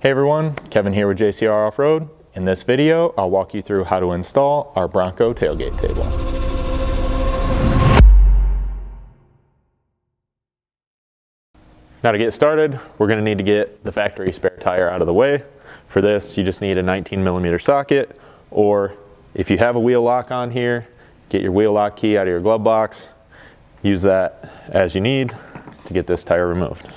Hey everyone, Kevin here with JcrOffroad. In this video, I'll walk you through how to install our Bronco tailgate table. Now to get started, we're going to need to get the factory spare tire out of the way. For this, you just need a 19mm socket, or if you have a wheel lock on here, get your wheel lock key out of your glove box. Use that as you need to get this tire removed.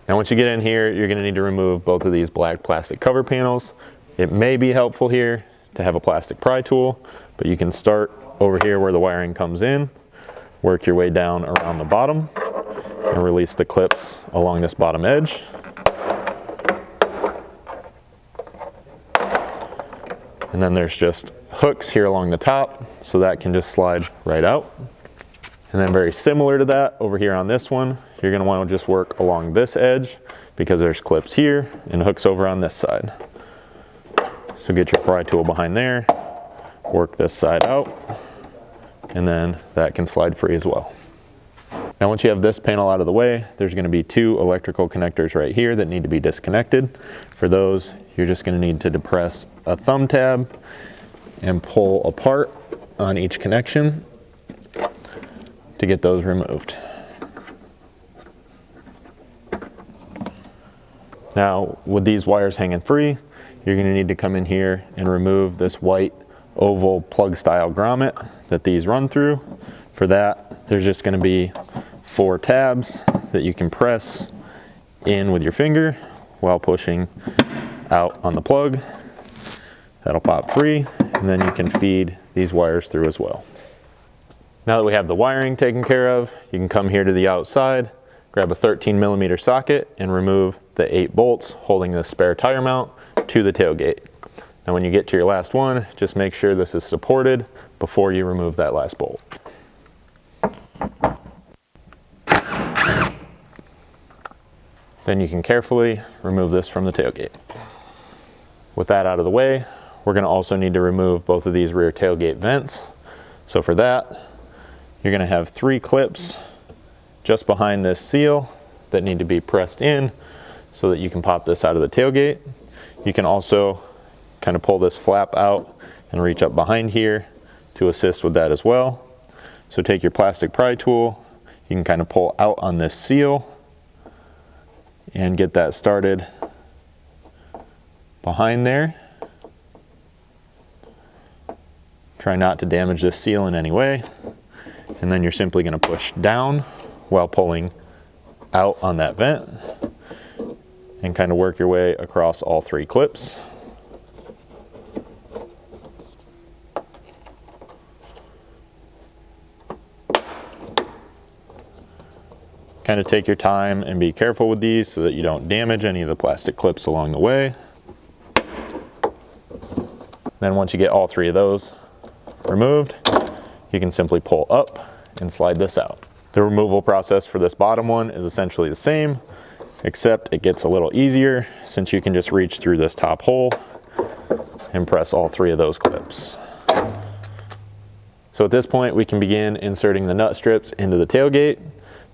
Now once you get in here, you're going to need to remove both of these black plastic cover panels. It may be helpful here to have a plastic pry tool, but you can start over here where the wiring comes in, work your way down around the bottom, and release the clips along this bottom edge. And then there's just hooks here along the top, so that can just slide right out. And then very similar to that, over here on this one, you're going to want to just work along this edge because there's clips here and hooks over on this side. So get your pry tool behind there, work this side out, and then that can slide free as well. Now once you have this panel out of the way, there's going to be two electrical connectors right here that need to be disconnected. For those, you're just going to need to depress a thumb tab and pull apart on each connection to get those removed. Now with these wires hanging free, you're going to need to come in here and remove this white oval plug style grommet that these run through. For that, there's just going to be 4 tabs that you can press in with your finger while pushing out on the plug. That'll pop free, and then you can feed these wires through as well. Now that we have the wiring taken care of, you can come here to the outside, grab a 13mm socket, and remove the 8 bolts holding the spare tire mount to the tailgate. Now when you get to your last one, just make sure this is supported before you remove that last bolt. Then you can carefully remove this from the tailgate. With that out of the way, we're going to also need to remove both of these rear tailgate vents. So for that, you're going to have 3 clips just behind this seal that need to be pressed in so that you can pop this out of the tailgate. You can also kind of pull this flap out and reach up behind here to assist with that as well. So take your plastic pry tool, you can kind of pull out on this seal and get that started behind there. Try not to damage this seal in any way. And then you're simply going to push down while pulling out on that vent and kind of work your way across all 3 clips. Kind of take your time and be careful with these so that you don't damage any of the plastic clips along the way. Then once you get all 3 of those removed, you can simply pull up and slide this out. The removal process for this bottom one is essentially the same, except it gets a little easier since you can just reach through this top hole and press all 3 of those clips. So at this point, we can begin inserting the nut strips into the tailgate.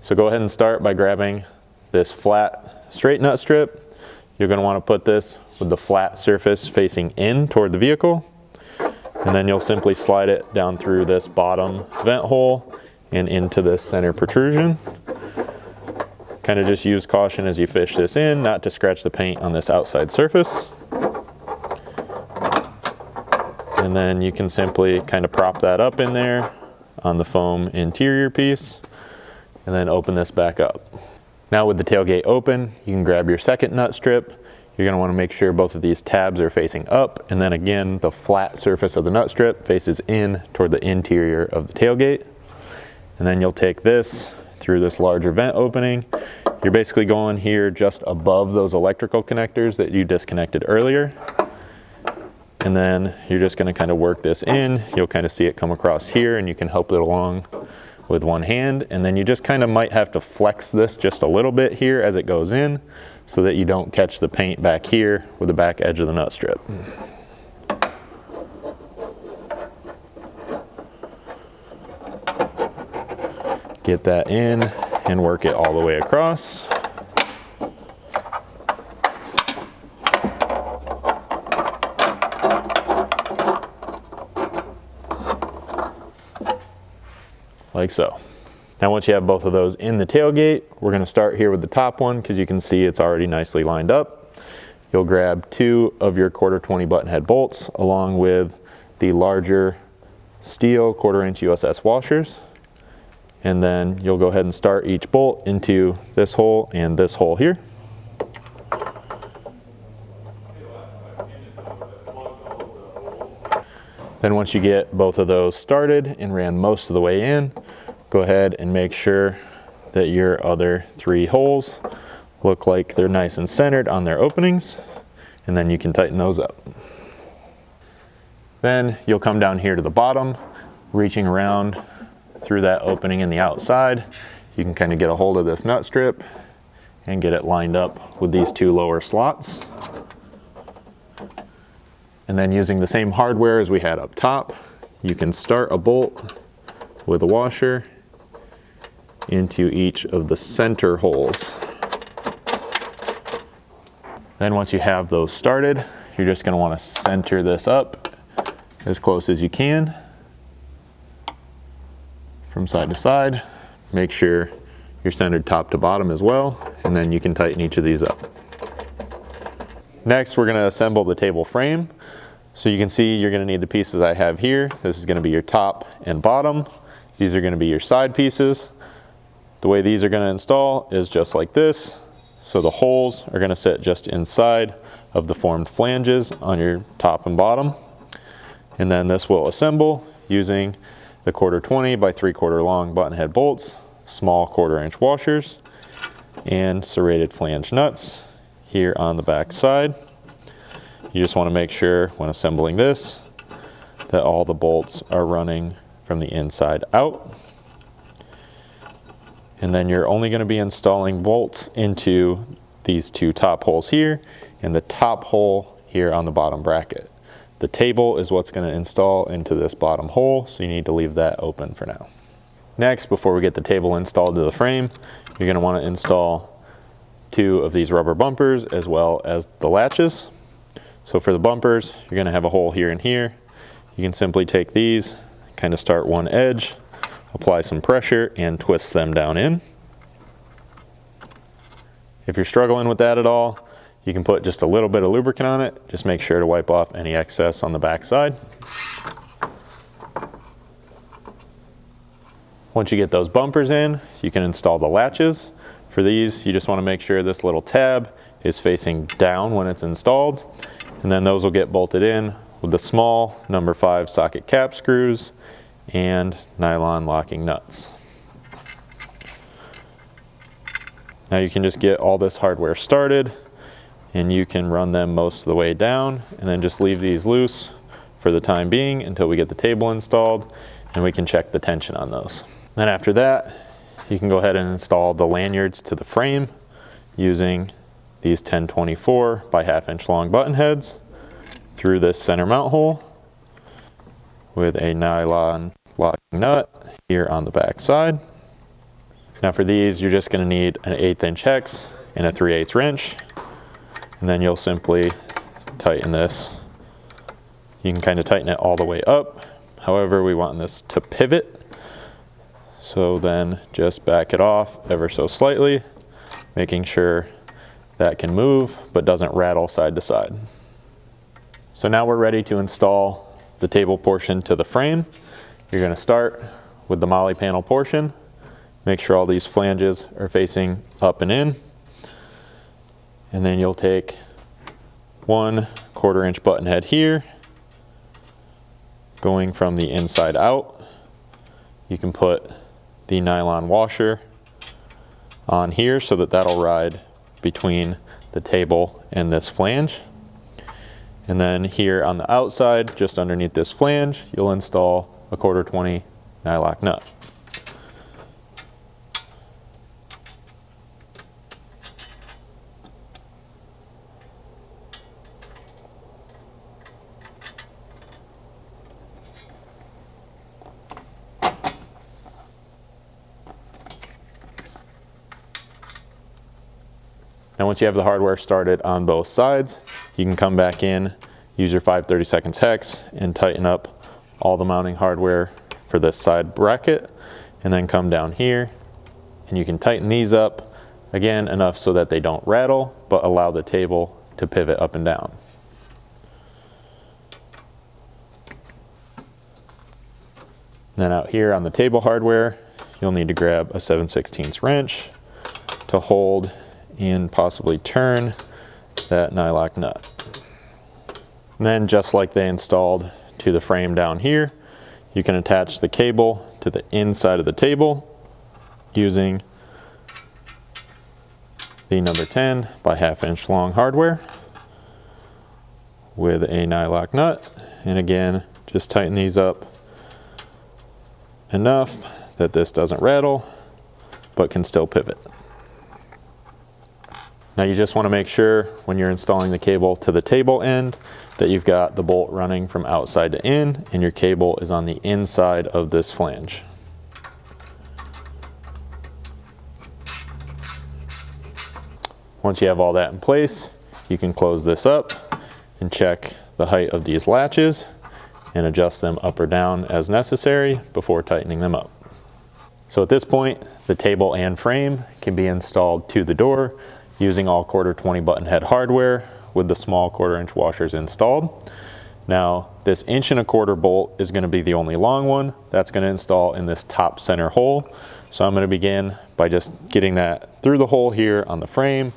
So go ahead and start by grabbing this flat, straight nut strip. You're going to want to put this with the flat surface facing in toward the vehicle. And then you'll simply slide it down through this bottom vent hole and into this center protrusion. Kind of just use caution as you fish this in, not to scratch the paint on this outside surface. And then you can simply kind of prop that up in there on the foam interior piece and then open this back up. Now with the tailgate open, you can grab your second nut strip. You're going to want to make sure both of these tabs are facing up, and then again the flat surface of the nut strip faces in toward the interior of the tailgate. And then you'll take this through this larger vent opening. You're basically going here just above those electrical connectors that you disconnected earlier. And then you're just going to kind of work this in. You'll kind of see it come across here, and you can help it along with one hand, and then you just kind of might have to flex this just a little bit here as it goes in so that you don't catch the paint back here with the back edge of the nut strip. Get that in and work it all the way across. Like so. Now once you have both of those in the tailgate, we're going to start here with the top one because you can see it's already nicely lined up. You'll grab 2 of your 1/4 button head bolts along with the larger steel 1/4 USS washers. And then you'll go ahead and start each bolt into this hole and this hole here. Then once you get both of those started and ran most of the way in, go ahead and make sure that your other 3 holes look like they're nice and centered on their openings, and then you can tighten those up. Then you'll come down here to the bottom, reaching around through that opening in the outside. You can kind of get a hold of this nut strip and get it lined up with these 2 lower slots. And then using the same hardware as we had up top, you can start a bolt with a washer into each of the center holes. Then once you have those started, you're just going to want to center this up as close as you can from side to side. Make sure you're centered top to bottom as well, and then you can tighten each of these up. Next, we're going to assemble the table frame. So you can see you're going to need the pieces I have here. This is going to be your top and bottom. These are going to be your side pieces. The way these are going to install is just like this. So the holes are going to sit just inside of the formed flanges on your top and bottom. And then this will assemble using the 1/4 by 3/4 long button head bolts, small 1/4 washers, and serrated flange nuts here on the back side. You just want to make sure when assembling this that all the bolts are running from the inside out. And then you're only going to be installing bolts into these 2 top holes here and the top hole here on the bottom bracket. The table is what's going to install into this bottom hole, so you need to leave that open for now. Next, before we get the table installed to the frame, you're going to want to install 2 of these rubber bumpers as well as the latches. So for the bumpers, you're going to have a hole here and here. You can simply take these, kind of start one edge, apply some pressure, and twist them down in. If you're struggling with that at all, you can put just a little bit of lubricant on it. Just make sure to wipe off any excess on the back side. Once you get those bumpers in, you can install the latches. For these, you just want to make sure this little tab is facing down when it's installed. And then those will get bolted in with the small number 5 socket cap screws and nylon locking nuts. Now you can just get all this hardware started, and you can run them most of the way down and then just leave these loose for the time being until we get the table installed and we can check the tension on those. Then after that, you can go ahead and install the lanyards to the frame using these 1024 by 1/2 inch long button heads through this center mount hole with a nylon locking nut here on the back side. Now for these, you're just going to need an 1/8 inch hex and a 3/8 wrench, and then you'll simply tighten this. You can kind of tighten it all the way up. However, we want this to pivot, so then just back it off ever so slightly, making sure that can move but doesn't rattle side to side. So now we're ready to install the table portion to the frame. You're going to start with the molly panel portion. Make sure all these flanges are facing up and in. And then you'll take 1 1/4 inch button head here, going from the inside out. You can put the nylon washer on here so that that'll ride between the table and this flange. And then here on the outside, just underneath this flange, you'll install a 1/4 20 nylock nut. Now once you have the hardware started on both sides, you can come back in, use your 5/32 hex and tighten up all the mounting hardware for this side bracket, and then come down here and you can tighten these up again enough so that they don't rattle, but allow the table to pivot up and down. Then out here on the table hardware, you'll need to grab a 7/16 wrench to hold and possibly turn that nylock nut. And then just like they installed to the frame down here, you can attach the cable to the inside of the table using the number 10 by 1/2 inch long hardware with a nylock nut. And again, just tighten these up enough that this doesn't rattle, but can still pivot. Now you just want to make sure when you're installing the cable to the table end that you've got the bolt running from outside to in and your cable is on the inside of this flange. Once you have all that in place, you can close this up and check the height of these latches and adjust them up or down as necessary before tightening them up. So at this point, the table and frame can be installed to the door using all 1/4 button head hardware with the small 1/4 inch washers installed. Now this 1.25 inch bolt is going to be the only long one that's going to install in this top center hole. So I'm going to begin by just getting that through the hole here on the frame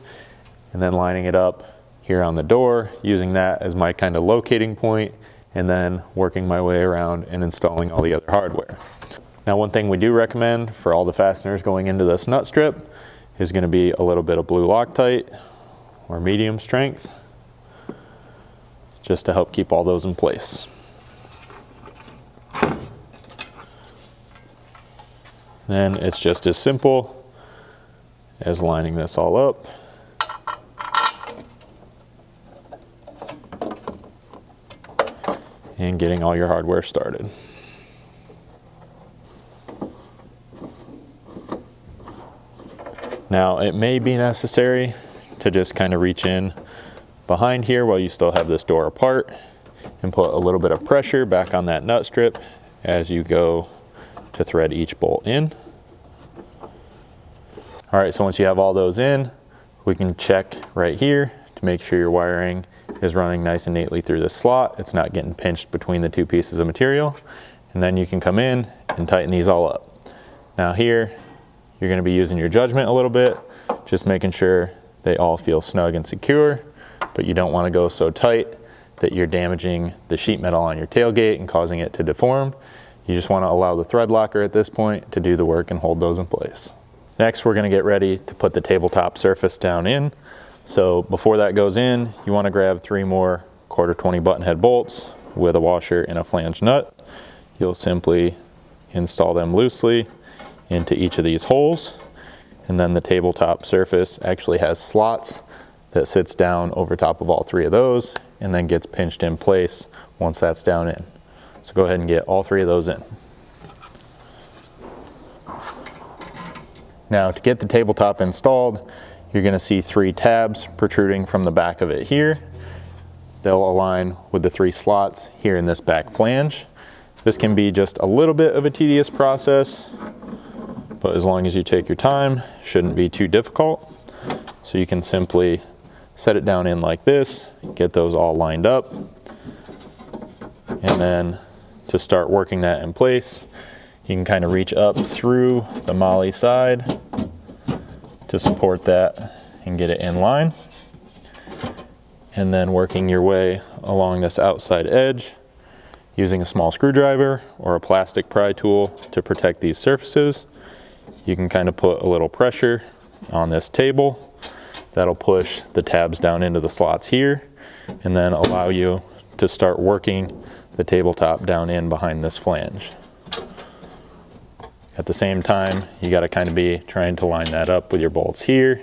and then lining it up here on the door, using that as my kind of locating point, and then working my way around and installing all the other hardware. Now one thing we do recommend for all the fasteners going into this nut strip is going to be a little bit of blue Loctite or medium strength, just to help keep all those in place. Then it's just as simple as lining this all up and getting all your hardware started. Now it may be necessary to just kind of reach in behind here while you still have this door apart and put a little bit of pressure back on that nut strip as you go to thread each bolt in. All right, so once you have all those in, we can check right here to make sure your wiring is running nice and neatly through the slot. It's not getting pinched between the two pieces of material. And then you can come in and tighten these all up. Now here, you're going to be using your judgment a little bit, just making sure they all feel snug and secure, but you don't want to go so tight that you're damaging the sheet metal on your tailgate and causing it to deform. You just want to allow the thread locker at this point to do the work and hold those in place. Next, we're going to get ready to put the tabletop surface down in. So before that goes in, you want to grab 3 more 1/4 button head bolts with a washer and a flange nut. You'll simply install them loosely into each of these holes, and then the tabletop surface actually has slots that sits down over top of all 3 of those and then gets pinched in place once that's down in. So go ahead and get all 3 of those in. Now to get the tabletop installed, you're going to see 3 tabs protruding from the back of it here. They'll align with the 3 slots here in this back flange. This can be just a little bit of a tedious process, but as long as you take your time, shouldn't be too difficult. So you can simply set it down in like this, get those all lined up, and then to start working that in place, you can kind of reach up through the molly side to support that and get it in line. And then working your way along this outside edge using a small screwdriver or a plastic pry tool to protect these surfaces. You can kind of put a little pressure on this table. That'll push the tabs down into the slots here and then allow you to start working the tabletop down in behind this flange. At the same time, you got to kind of be trying to line that up with your bolts here,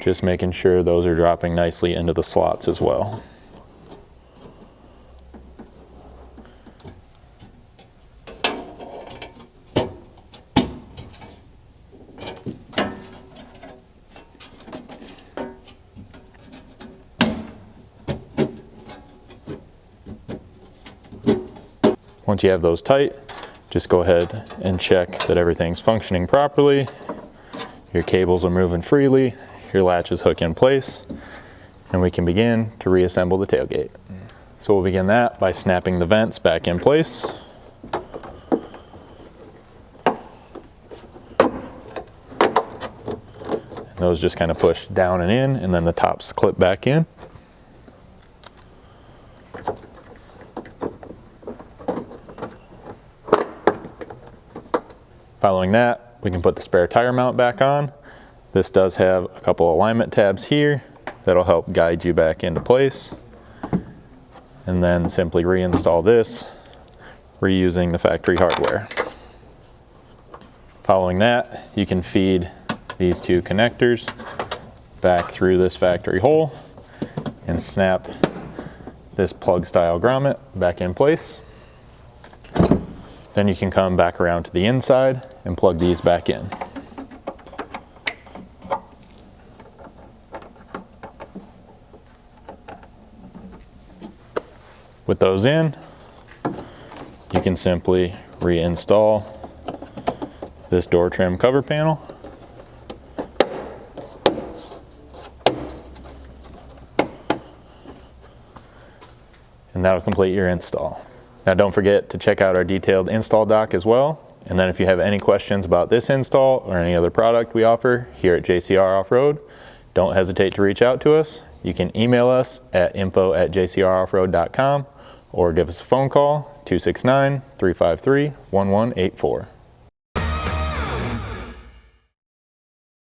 just making sure those are dropping nicely into the slots as well. Once you have those tight, just go ahead and check that everything's functioning properly. Your cables are moving freely, your latches hook in place, and we can begin to reassemble the tailgate. So we'll begin that by snapping the vents back in place. And those just kind of push down and in, and then the tops clip back in. Following that, we can put the spare tire mount back on. This does have a couple alignment tabs here that'll help guide you back into place. And then simply reinstall this, reusing the factory hardware. Following that, you can feed these two connectors back through this factory hole and snap this plug style grommet back in place. Then you can come back around to the inside and plug these back in. With those in, you can simply reinstall this door trim cover panel. And that'll complete your install. Now don't forget to check out our detailed install doc as well. And then if you have any questions about this install or any other product we offer here at JCR Off-Road, don't hesitate to reach out to us. You can email us at info@jcroffroad.com or give us a phone call, 269-353-1184.